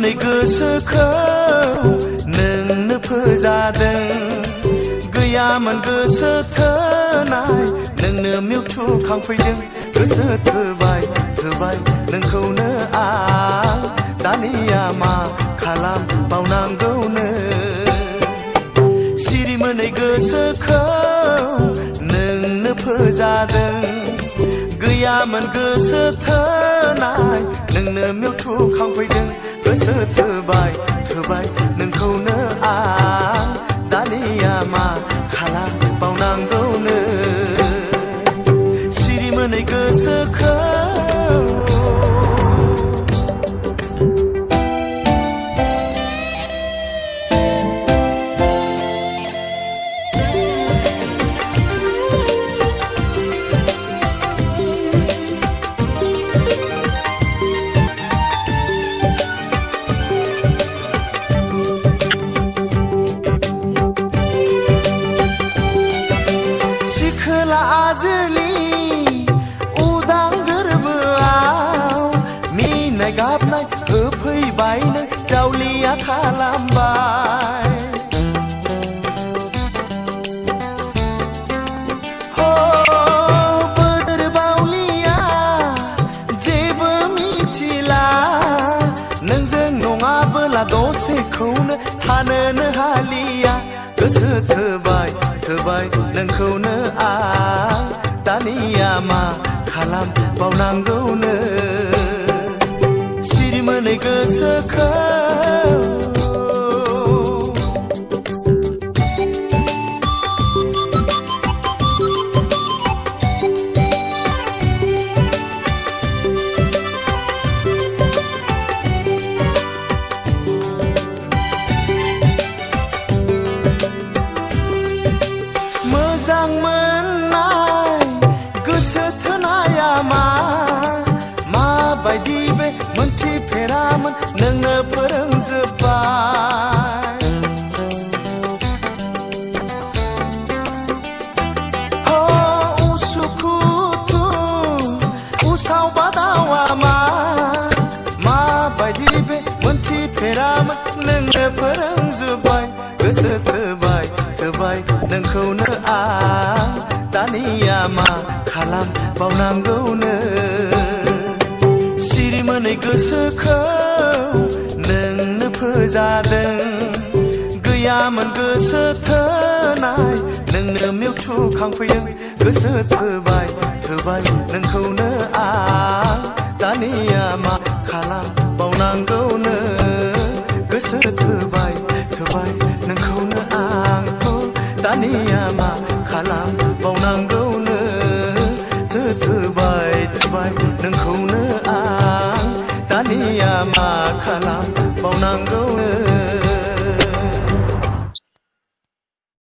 मोनै गोसोखौ नोंनो फोजादों गैयामोन गोसो थोनाय नोंनो मिउथु खांफैदों गोसो थोबाय नोंखौनो आं दानिया मा खालामबावनांगौनो सिरि मोनै गोसोखौ नोंनो फोजादों गैयामोन गोसो थोनाय नोंनो मिउथु खांफैदों गोसो थोबाय नोंखौनो आं दानिया मा खालामबावनांगौनो सिरि मोनै गोसोखौ आजोलि उदां गोरबोआव मिनाय गाबनाय होफैबाय नों जावलिया खालामबाय बोदोर बावलिया जेबो मिथिला नोंजों नङाबोला दसेखौनो थानोनो हालिया गोसो थोबाय नोंखौनो आं दानिया मा खालामबावनांगौनो सिरि मोनै गोसोखौ मोजां मोननाय गोसो थोनाया माबायदि बे मोनथिफेरामोन नोंनो फोरोंजोब्बाय उसुखुथु उसाव बादावा माबायदि बे मोनथिफेरामोन नोंनो फोरोंजोब्बाय गोसो थोबाय नोंखौनो आं दानिया मा खालामबावनांगौनो सिरि मोनै गोसोखौ नोंनो फोजादों गैयामोन गोसो थोनाय नोंनो मिउथु खांफैदों गोसो थोबाय नोंखौनो आं दानिया मा खालामबावनांगौनो गोसो थोबाय नोंखौनो आं दानिया मा खालामबावनांगौनो थोबाय नोंखौनो आं दानिया मा खालाम